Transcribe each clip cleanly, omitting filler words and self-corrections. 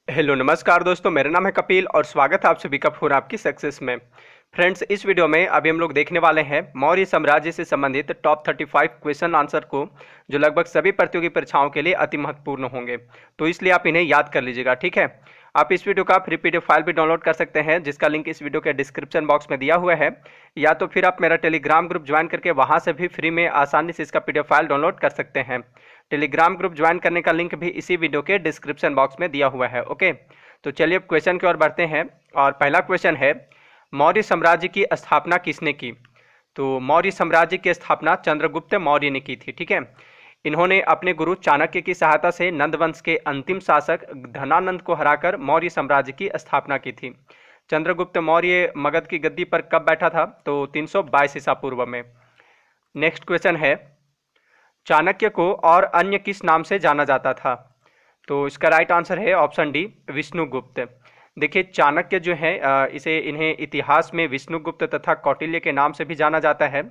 Hello नमस्कार दोस्तों, मेरा नाम है कपिल और स्वागत है आप सभी का फोन आपकी सक्सेस में। फ्रेंड्स, इस वीडियो में अभी हम लोग देखने वाले हैं मौर्य साम्राज्य से संबंधित टॉप 35 क्वेश्चन आंसर को, जो लगभग सभी प्रतियोगी परीक्षाओं के लिए अति महत्वपूर्ण होंगे। तो इसलिए आप इन्हें याद कर लीजिएगा, ठीक है। आप इस वीडियो का फ्री पीडीएफ फाइल भी डाउनलोड कर सकते हैं, जिसका लिंक इस वीडियो के डिस्क्रिप्शन बॉक्स में दिया हुआ है, या तो फिर आप मेरा टेलीग्राम ग्रुप ज्वाइन करके वहां से भी फ्री में आसानी से इसका पीडीएफ फाइल डाउनलोड कर सकते हैं। टेलीग्राम ग्रुप ज्वाइन करने का लिंक भी इसी वीडियो के डिस्क्रिप्शन बॉक्स में दिया हुआ है। ओके, तो चलिए अब क्वेश्चन की ओर बढ़ते हैं। और पहला क्वेश्चन है, मौर्य साम्राज्य की स्थापना किसने की? तो मौर्य साम्राज्य की स्थापना चंद्रगुप्त मौर्य ने की थी, ठीक है। इन्होंने अपने गुरु चाणक्य की सहायता से नंद वंश के अंतिम शासक धनानंद को हराकर मौर्य साम्राज्य की स्थापना की थी। चंद्रगुप्त मौर्य मगध की गद्दी पर कब बैठा था? तो 322 ईसा पूर्व में। नेक्स्ट क्वेश्चन है, चाणक्य को और अन्य किस नाम से जाना जाता था? तो इसका राइट आंसर है ऑप्शन डी, विष्णुगुप्त। देखिए, चाणक्य जो है इन्हें इतिहास में विष्णुगुप्त तथा कौटिल्य के नाम से भी जाना जाता है,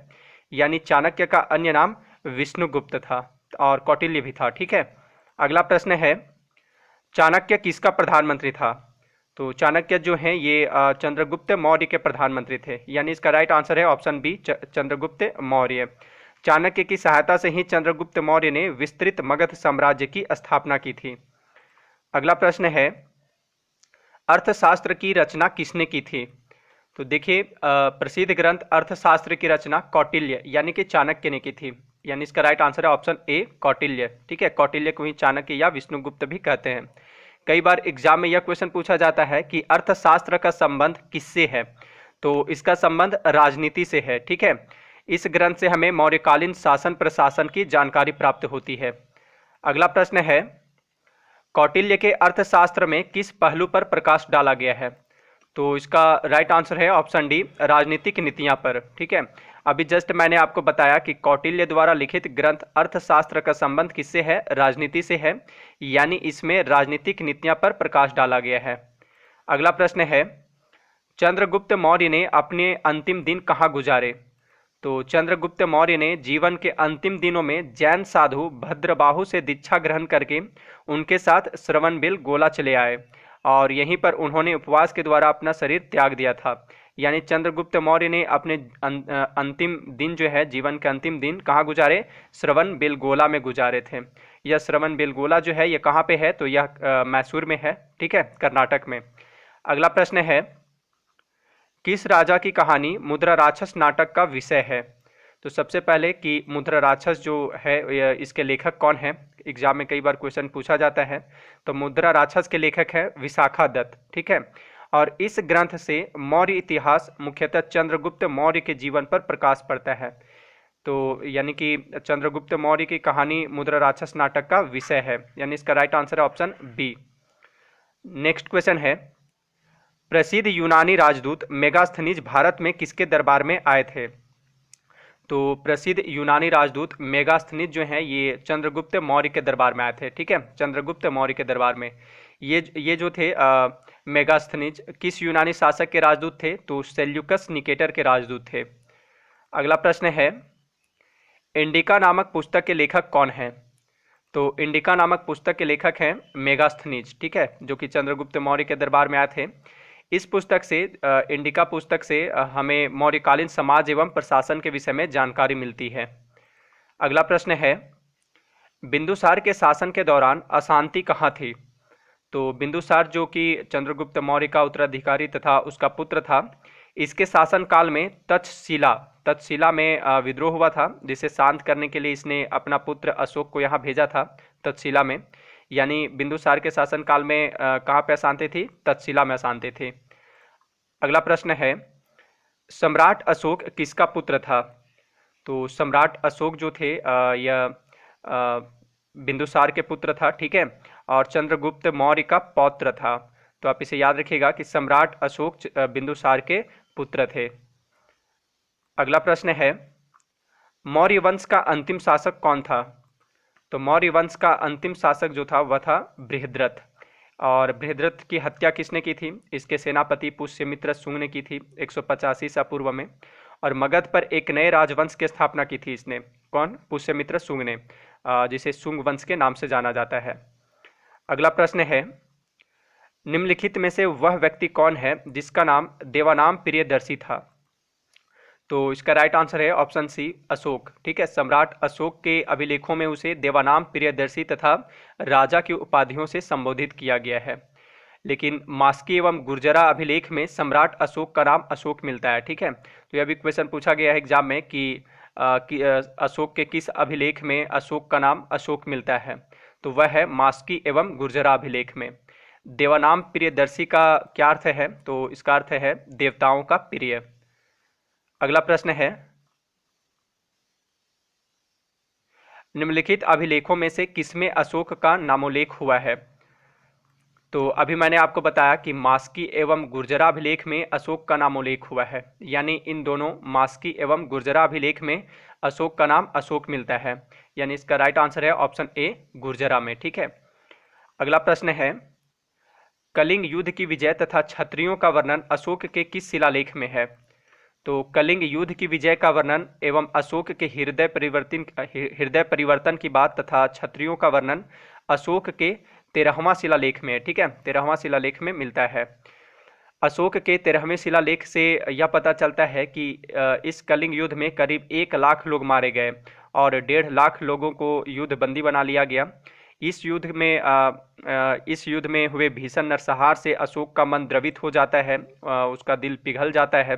यानी चाणक्य का अन्य नाम विष्णुगुप्त था और कौटिल्य भी था, ठीक है। अगला प्रश्न है, चाणक्य किसका प्रधानमंत्री था? तो चाणक्य जो है ये चंद्रगुप्त मौर्य के प्रधानमंत्री थे, यानी इसका राइट आंसर है ऑप्शन बी, चंद्रगुप्त मौर्य। चाणक्य की सहायता से ही चंद्रगुप्त मौर्य ने विस्तृत मगध साम्राज्य की स्थापना की थी। अगला प्रश्न है, अर्थशास्त्र की रचना किसने की थी? तो देखिए, प्रसिद्ध ग्रंथ अर्थशास्त्र की रचना कौटिल्य यानी कि चाणक्य ने की थी, यानी इसका राइट आंसर है ऑप्शन ए, कौटिल्य, ठीक है। कौटिल्य को ही चाणक्य या विष्णुगुप्त भी कहते हैं। कई बार एग्जाम में यह क्वेश्चन पूछा जाता है कि अर्थशास्त्र का संबंध किससे है? तो इसका संबंध राजनीति से है, ठीक है। इस ग्रंथ से हमें मौर्यकालीन शासन प्रशासन की जानकारी प्राप्त होती है। अगला प्रश्न है, कौटिल्य के अर्थशास्त्र में किस पहलू पर प्रकाश डाला गया है? तो इसका राइट आंसर है ऑप्शन डी, राजनीतिक नीतियां पर, ठीक है। अभी जस्ट मैंने आपको बताया कि कौटिल्य द्वारा लिखित ग्रंथ अर्थशास्त्र का संबंध किससे है? राजनीति से है, यानी इसमें राजनीतिक नीतियां पर प्रकाश डाला गया है। अगला प्रश्न है, चंद्रगुप्त मौर्य ने अपने अंतिम दिन कहाँ गुजारे? तो चंद्रगुप्त मौर्य ने जीवन के अंतिम दिनों में जैन साधु भद्रबाहु से दीक्षा ग्रहण करके उनके साथ श्रवणबेल गोला चले आए और यहीं पर उन्होंने उपवास के द्वारा अपना शरीर त्याग दिया था। यानी चंद्रगुप्त मौर्य ने अपने अंतिम दिन जो है, जीवन के अंतिम दिन कहाँ गुजारे? श्रवण बेलगोला में गुजारे थे। यह श्रवण बेलगोला जो है ये कहाँ पे है? तो यह मैसूर में है, ठीक है, कर्नाटक में। अगला प्रश्न है, किस राजा की कहानी मुद्रा राक्षस नाटक का विषय है? तो सबसे पहले कि मुद्रा राक्षस जो है इसके लेखक कौन है? एग्जाम में कई बार क्वेश्चन पूछा जाता है। तो मुद्रा राक्षस के लेखक है विशाखा दत्त, ठीक है। और इस ग्रंथ से मौर्य इतिहास मुख्यतः चंद्रगुप्त मौर्य के जीवन पर प्रकाश पड़ता है। तो यानी कि चंद्रगुप्त मौर्य की कहानी मुद्रा राक्षस नाटक का विषय है, यानी इसका राइट आंसर है ऑप्शन बी। नेक्स्ट क्वेश्चन है, प्रसिद्ध यूनानी राजदूत मेगास्थनीज भारत में किसके दरबार में आए थे? तो प्रसिद्ध यूनानी राजदूत मेगास्थनीज जो हैं ये चंद्रगुप्त मौर्य के दरबार में आए थे, ठीक है। चंद्रगुप्त मौर्य के दरबार में ये जो थे मेगास्थनीज किस यूनानी शासक के राजदूत थे? तो सेल्यूकस निकेटर के राजदूत थे। अगला प्रश्न है, इंडिका नामक पुस्तक के लेखक कौन हैं? तो इंडिका नामक पुस्तक के लेखक हैं मेगास्थनीज, ठीक है, जो कि चंद्रगुप्त मौर्य के दरबार में आए थे। इस पुस्तक से इंडिका पुस्तक से हमें मौर्यकालीन समाज एवं प्रशासन के विषय में जानकारी मिलती है। अगला प्रश्न है, बिंदुसार के शासन के दौरान अशांति कहाँ थी? तो बिंदुसार जो कि चंद्रगुप्त मौर्य का उत्तराधिकारी तथा उसका पुत्र था, इसके शासन काल में तक्षशिला में विद्रोह हुआ था, जिसे शांत करने के लिए इसने अपना पुत्र अशोक को यहाँ भेजा था तक्षशिला में। यानी बिंदुसार के शासन काल में कहाँ पे अशांति थी? तक्षशिला में अशांति थी। अगला प्रश्न है, सम्राट अशोक किसका पुत्र था? तो सम्राट अशोक जो थे यह बिंदुसार के पुत्र था, ठीक है, और चंद्रगुप्त मौर्य का पौत्र था। तो आप इसे याद रखिएगा कि सम्राट अशोक बिंदुसार के पुत्र थे। अगला प्रश्न है, मौर्य वंश का अंतिम शासक कौन था? तो मौर्य वंश का अंतिम शासक जो था वह था बृहद्रथ। और बृहद्रथ की हत्या किसने की थी? इसके सेनापति पुष्यमित्र शुंग ने की थी 185 ईसा पूर्व में। और मगध पर एक नए राजवंश की स्थापना की थी इसने। कौन? पुष्यमित्र शुंग ने, जिसे शुंग वंश के नाम से जाना जाता है। अगला प्रश्न है, निम्नलिखित में से वह व्यक्ति कौन है जिसका नाम देवानाम प्रियदर्शी था? तो इसका राइट आंसर है ऑप्शन सी, अशोक। ठीक है, सम्राट अशोक के अभिलेखों में उसे देवानाम प्रियदर्शी तथा राजा की उपाधियों से संबोधित किया गया है। लेकिन मास्की एवं गुर्जरा अभिलेख में सम्राट अशोक का नाम अशोक मिलता है। ठीक है, तो यह भी क्वेश्चन पूछा गया है एग्जाम में कि अशोक के किस अभिलेख में अशोक का नाम अशोक मिलता है? तो वह है मास्की एवं गुर्जरा अभिलेख में। देवानाम प्रियदर्शी का क्या अर्थ है? तो इसका अर्थ है देवताओं का प्रिय। अगला प्रश्न है, निम्नलिखित अभिलेखों में से किसमें अशोक का नामोल्लेख हुआ है? तो अभी मैंने आपको बताया कि मास्की एवं गुर्जरा अभिलेख में अशोक का नामोल्लेख हुआ है, यानी इन दोनों मास्की एवं गुर्जरा अभिलेख में अशोक का नाम अशोक मिलता है, यानी इसका राइट आंसर है ऑप्शन ए, गुर्जरा में। ठीक है, अगला प्रश्न है, कलिंग युद्ध की विजय तथा क्षत्रियों का वर्णन अशोक के किस शिलालेख में है? तो कलिंग युद्ध की विजय का वर्णन एवं अशोक के हृदय परिवर्तन की बात तथा क्षत्रियों का वर्णन अशोक के 13वां शिलालेख में है। ठीक है, 13वां शिलालेख में मिलता है। अशोक के 13वें शिलालेख से यह पता चलता है कि इस कलिंग युद्ध में करीब 1 लाख लोग मारे गए और 1.5 लाख लोगों को युद्ध बंदी बना लिया गया। इस युद्ध में हुए भीषण नरसंहार से अशोक का मन द्रवित हो जाता है, उसका दिल पिघल जाता है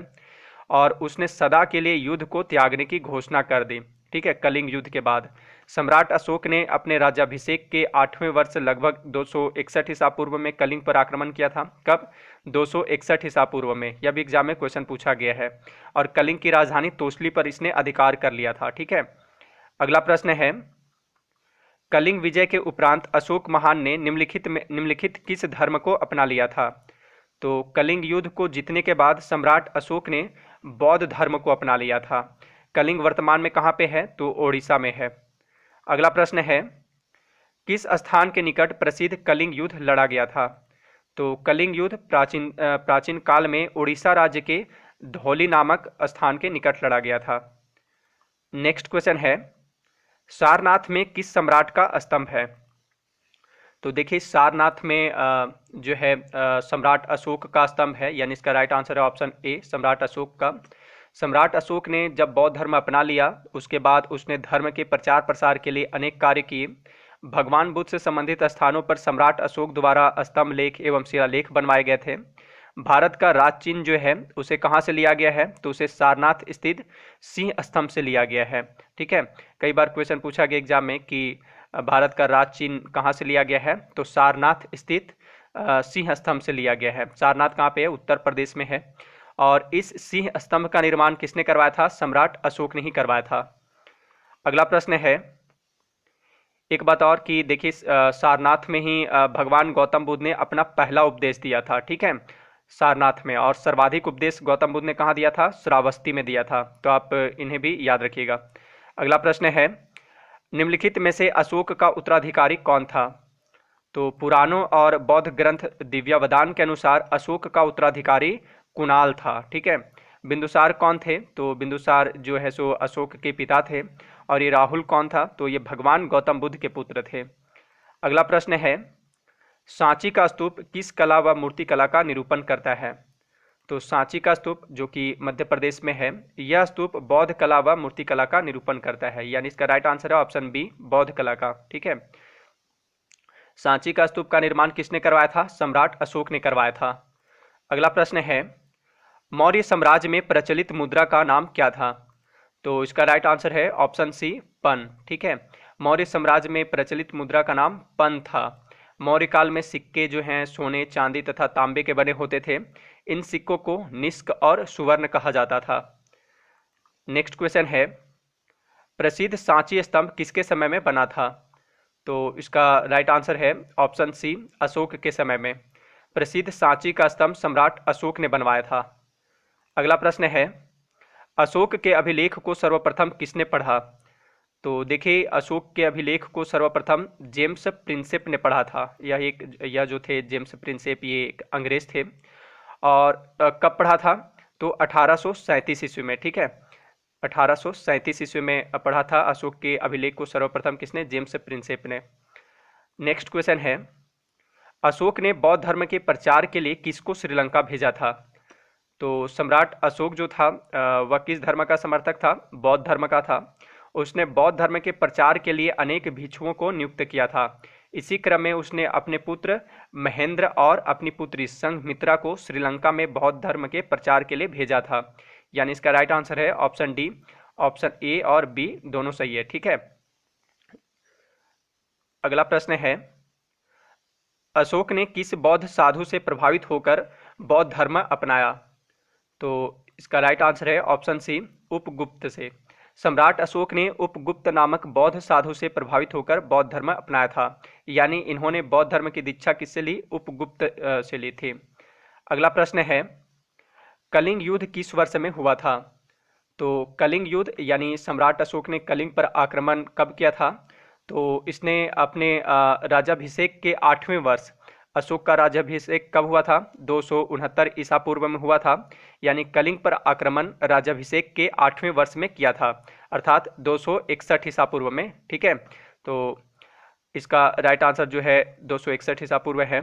और उसने सदा के लिए युद्ध को त्यागने की घोषणा कर दी। ठीक है, कलिंग युद्ध के बाद सम्राट अशोक ने अपने राज्याभिषेक के 8वें वर्ष लगभग 261 ईसा पूर्व में कलिंग पर आक्रमण किया था। कब? 261 ईसा पूर्व में। यह भी एग्जाम में क्वेश्चन पूछा गया है। और कलिंग की राजधानी तोसली पर इसने अधिकार कर लिया था। ठीक है, अगला प्रश्न है, कलिंग विजय के उपरांत अशोक महान ने निम्नलिखित किस धर्म को अपना लिया था? तो कलिंग युद्ध को जीतने के बाद सम्राट अशोक ने बौद्ध धर्म को अपना लिया था। कलिंग वर्तमान में कहाँ पे है? तो ओडिशा में है। अगला प्रश्न है, किस स्थान के निकट प्रसिद्ध कलिंग युद्ध लड़ा गया था? तो कलिंग युद्ध प्राचीन काल में उड़ीसा राज्य के धौली नामक स्थान के निकट लड़ा गया था। नेक्स्ट क्वेश्चन है, सारनाथ में किस सम्राट का स्तंभ है? तो देखिए, सारनाथ में जो है सम्राट अशोक का स्तंभ है, यानी इसका राइट आंसर है ऑप्शन ए, सम्राट अशोक का। सम्राट अशोक ने जब बौद्ध धर्म अपना लिया उसके बाद उसने धर्म के प्रचार प्रसार के लिए अनेक कार्य किए। भगवान बुद्ध से संबंधित स्थानों पर सम्राट अशोक द्वारा स्तंभ लेख एवं शिलालेख बनवाए गए थे। भारत का राज चिन्ह जो है उसे कहाँ से लिया गया है? तो उसे सारनाथ स्थित सिंह स्तंभ से लिया गया है। ठीक है, कई बार क्वेश्चन पूछा गया एग्जाम में कि भारत का राज चिन्ह कहाँ से लिया गया है? तो सारनाथ स्थित सिंह स्तंभ से लिया गया है। सारनाथ कहाँ पे है? उत्तर प्रदेश में है। और इस सिंह स्तंभ का निर्माण किसने करवाया था? सम्राट अशोक ने ही करवाया था। अगला प्रश्न है, एक बात और कि देखिए सारनाथ में ही भगवान गौतम बुद्ध ने अपना पहला उपदेश दिया था। ठीक है, सारनाथ में। और सर्वाधिक उपदेश गौतम बुद्ध ने कहाँ दिया था? श्रावस्ती में दिया था। तो आप इन्हें भी याद रखिएगा। अगला प्रश्न है, निम्नलिखित में से अशोक का उत्तराधिकारी कौन था? तो पुराणों और बौद्ध ग्रंथ दिव्यावदान के अनुसार अशोक का उत्तराधिकारी कुणाल था। ठीक है, बिंदुसार कौन थे? तो बिंदुसार जो है सो अशोक के पिता थे। और ये राहुल कौन था? तो ये भगवान गौतम बुद्ध के पुत्र थे। अगला प्रश्न है, सांची का स्तूप किस कला व मूर्ति कला का निरूपण करता है? तो सांची का स्तूप जो कि मध्य प्रदेश में है, यह स्तूप बौद्ध कला व मूर्ति कला का निरूपण करता है, यानी इसका राइट आंसर है ऑप्शन बी, बौद्ध कला का। ठीक है, सांची का स्तूप का निर्माण किसने करवाया था? सम्राट अशोक ने करवाया था। अगला प्रश्न है, मौर्य साम्राज्य में प्रचलित मुद्रा का नाम क्या था? तो इसका राइट आंसर है ऑप्शन सी, पन। ठीक है, मौर्य साम्राज्य में प्रचलित मुद्रा का नाम पन था। मौर्य काल में सिक्के जो हैं सोने, चांदी तथा तांबे के बने होते थे। इन सिक्कों को निष्क और सुवर्ण कहा जाता था। नेक्स्ट क्वेश्चन है, प्रसिद्ध सांची स्तंभ किसके समय में बना था? तो इसका राइट आंसर है ऑप्शन सी, अशोक के समय में। प्रसिद्ध सांची का स्तंभ सम्राट अशोक ने बनवाया था। अगला प्रश्न है, अशोक के अभिलेख को सर्वप्रथम किसने पढ़ा? तो देखिए, अशोक के अभिलेख को सर्वप्रथम जेम्स प्रिंसेप ने पढ़ा था। यह जो थे जेम्स प्रिंसेप, ये एक अंग्रेज थे। और कब पढ़ा था? तो 1837 ईस्वी में। ठीक है, 1837 ईस्वी में पढ़ा था अशोक के अभिलेख को सर्वप्रथम किसने? जेम्स प्रिंसेप ने। नेक्स्ट क्वेश्चन है, अशोक ने बौद्ध धर्म के प्रचार के लिए किसको श्रीलंका भेजा था? तो सम्राट अशोक जो था वह किस धर्म का समर्थक था? बौद्ध धर्म का था। उसने बौद्ध धर्म के प्रचार के लिए अनेक भिक्षुओं को नियुक्त किया था। इसी क्रम में उसने अपने पुत्र महेंद्र और अपनी पुत्री संघमित्रा को श्रीलंका में बौद्ध धर्म के प्रचार के लिए भेजा था। यानी इसका राइट आंसर है ऑप्शन डी। ऑप्शन ए और बी दोनों सही है। ठीक है, अगला प्रश्न है, अशोक ने किस बौद्ध साधु से प्रभावित होकर बौद्ध धर्म अपनाया? तो इसका राइट आंसर है ऑप्शन सी, उपगुप्त से। सम्राट अशोक ने उपगुप्त नामक बौद्ध साधु से प्रभावित होकर बौद्ध धर्म अपनाया था। यानी इन्होंने बौद्ध धर्म की दीक्षा किससे ली? उपगुप्त से ली थी। अगला प्रश्न है, कलिंग युद्ध किस वर्ष में हुआ था? तो कलिंग युद्ध यानी सम्राट अशोक ने कलिंग पर आक्रमण कब किया था? तो इसने अपने राज्याभिषेक के 8वें वर्ष, अशोक का राज्याभिषेक कब हुआ था? 269 ईसा पूर्व में हुआ था। यानी कलिंग पर आक्रमण राज्याभिषेक के 8वें वर्ष में किया था, अर्थात 261 ईसा पूर्व में। ठीक है, तो इसका राइट आंसर जो है 261 ईसा पूर्व है।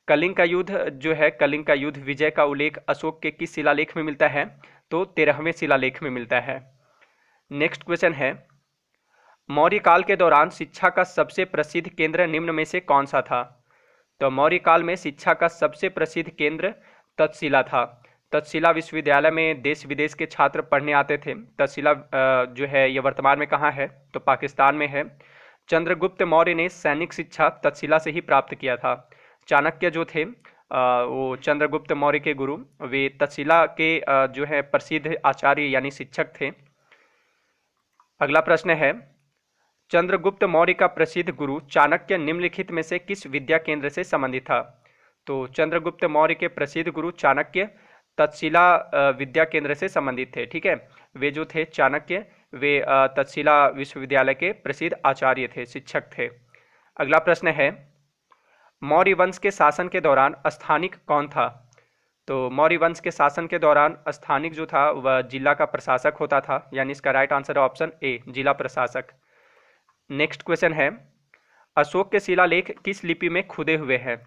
कलिंग का युद्ध जो है, कलिंग का युद्ध विजय का उल्लेख अशोक के किस शिलालेख में मिलता है? तो 13वें शिलालेख में मिलता है। नेक्स्ट क्वेश्चन है, मौर्य काल के दौरान शिक्षा का सबसे प्रसिद्ध केंद्र निम्न में से कौन सा था? तो मौर्य काल में शिक्षा का सबसे प्रसिद्ध केंद्र तक्षशिला था। तक्षशिला विश्वविद्यालय में देश विदेश के छात्र पढ़ने आते थे। तक्षशिला जो है यह वर्तमान में कहाँ है? तो पाकिस्तान में है। चंद्रगुप्त मौर्य ने सैनिक शिक्षा तक्षशिला से ही प्राप्त किया था। चाणक्य जो थे वो चंद्रगुप्त मौर्य के गुरु, वे तक्षशिला के जो है प्रसिद्ध आचार्य यानी शिक्षक थे। अगला प्रश्न है, चंद्रगुप्त मौर्य का प्रसिद्ध गुरु चाणक्य निम्नलिखित में से किस विद्या केंद्र से संबंधित था? तो चंद्रगुप्त मौर्य के प्रसिद्ध गुरु चाणक्य तक्षशिला विद्या केंद्र से संबंधित थे। ठीक है, वे जो थे चाणक्य, वे तक्षशिला विश्वविद्यालय के प्रसिद्ध आचार्य थे, शिक्षक थे। अगला प्रश्न है, मौर्य वंश के शासन के दौरान स्थानिक कौन था? तो मौर्य वंश के शासन के दौरान स्थानिक जो था वह जिला का प्रशासक होता था। यानी इसका राइट आंसर है ऑप्शन ए, जिला प्रशासक। नेक्स्ट क्वेश्चन है, अशोक के शिलालेख किस लिपि में खुदे हुए हैं?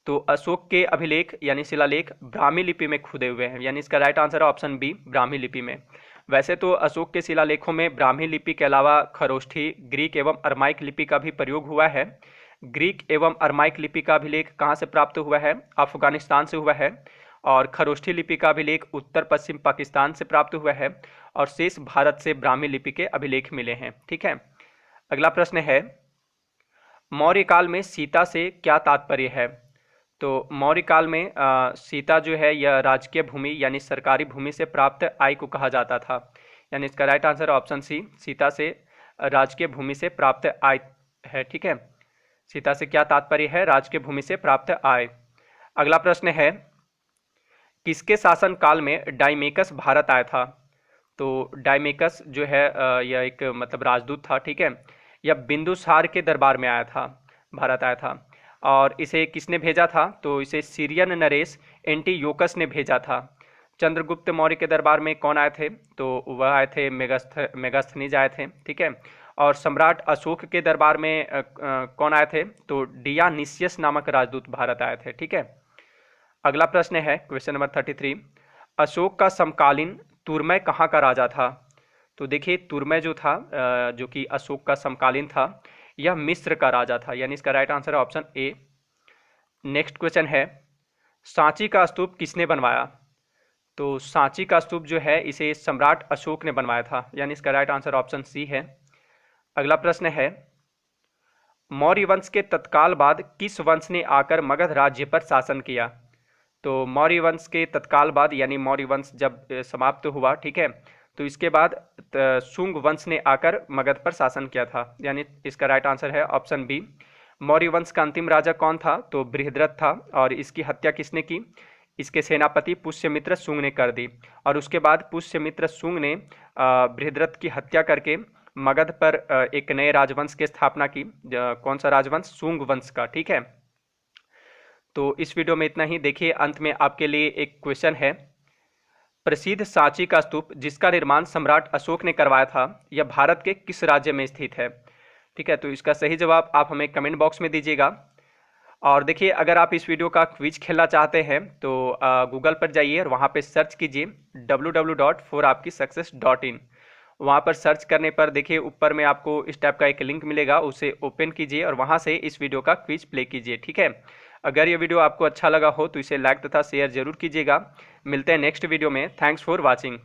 तो अशोक के अभिलेख यानी शिलालेख ब्राह्मी लिपि में खुदे हुए हैं। यानी इसका राइट आंसर है ऑप्शन बी, ब्राह्मी लिपि में। वैसे तो अशोक के शिलालेखों में ब्राह्मी लिपि के अलावा खरोष्ठी, ग्रीक एवं अरमाइक लिपि का भी प्रयोग हुआ है। ग्रीक एवं अरमाइक लिपि का अभिलेख कहाँ से प्राप्त हुआ है? अफगानिस्तान से हुआ है। और खरोष्ठी लिपि का अभिलेख उत्तर पश्चिम पाकिस्तान से प्राप्त हुआ है। और शेष भारत से ब्राह्मी लिपि के अभिलेख मिले हैं। ठीक है, अगला प्रश्न है, मौर्य काल में सीता से क्या तात्पर्य है? तो मौर्य काल में सीता जो है यह राजकीय भूमि यानी सरकारी भूमि से प्राप्त आय को कहा जाता था। यानी इसका right answer option C, Sita से राजकीय भूमि से प्राप्त आय है। ठीक है, सीता से क्या तात्पर्य है? राजकीय भूमि से प्राप्त आय। अगला प्रश्न है, किसके शासन काल में डाइमेकस भारत आया था? तो डाइमेकस जो है यह एक मतलब राजदूत था। ठीक है, यह बिंदुसार के दरबार में आया था, भारत आया था। और इसे किसने भेजा था? तो इसे सीरियन नरेश एंटीयोकस ने भेजा था। चंद्रगुप्त मौर्य के दरबार में कौन आए थे? तो वह आए थे मेगास्थनीज आए थे। ठीक है, और सम्राट अशोक के दरबार में कौन आए थे? तो डियानिसियस नामक राजदूत भारत आए थे। ठीक है, अगला प्रश्न है क्वेश्चन नंबर 33, अशोक का समकालीन तुरमय कहाँ का राजा था? तो देखिए तुरमय जो था जो कि अशोक का समकालीन था, यह मिस्र का राजा था। यानी इसका राइट आंसर है ऑप्शन ए। नेक्स्ट क्वेश्चन है, सांची का स्तूप किसने बनवाया? तो सांची का स्तूप जो है इसे सम्राट अशोक ने बनवाया था। यानी इसका राइट आंसर ऑप्शन सी है। अगला प्रश्न है, मौर्य वंश के तत्काल बाद किस वंश ने आकर मगध राज्य पर शासन किया? तो मौर्य वंश के तत्काल बाद यानी मौर्य वंश जब समाप्त हुआ, ठीक है, तो इसके बाद शुंग वंश ने आकर मगध पर शासन किया था। यानी इसका राइट आंसर है ऑप्शन बी। मौर्य वंश का अंतिम राजा कौन था? तो बृहद्रथ था। और इसकी हत्या किसने की? इसके सेनापति पुष्यमित्र शुंग ने कर दी। और उसके बाद पुष्यमित्र शुंग ने बृहद्रथ की हत्या करके मगध पर एक नए राजवंश की स्थापना की। कौन सा राजवंश? शुंग वंश का। ठीक है, तो इस वीडियो में इतना ही। देखिए अंत में आपके लिए एक क्वेश्चन है, प्रसिद्ध सांची का स्तूप जिसका निर्माण सम्राट अशोक ने करवाया था, यह भारत के किस राज्य में स्थित है? ठीक है, तो इसका सही जवाब आप हमें कमेंट बॉक्स में दीजिएगा। और देखिए, अगर आप इस वीडियो का क्विज खेलना चाहते हैं तो गूगल पर जाइए और वहाँ पे सर्च कीजिए www.forapkisuccess.in। वहाँ पर सर्च करने पर देखिए ऊपर में आपको इस टाइप का एक लिंक मिलेगा, उसे ओपन कीजिए और वहाँ से इस वीडियो का क्विज प्ले कीजिए। ठीक है, अगर ये वीडियो आपको अच्छा लगा हो तो इसे लाइक तथा शेयर जरूर कीजिएगा। मिलते हैं नेक्स्ट वीडियो में। Thanks for watching.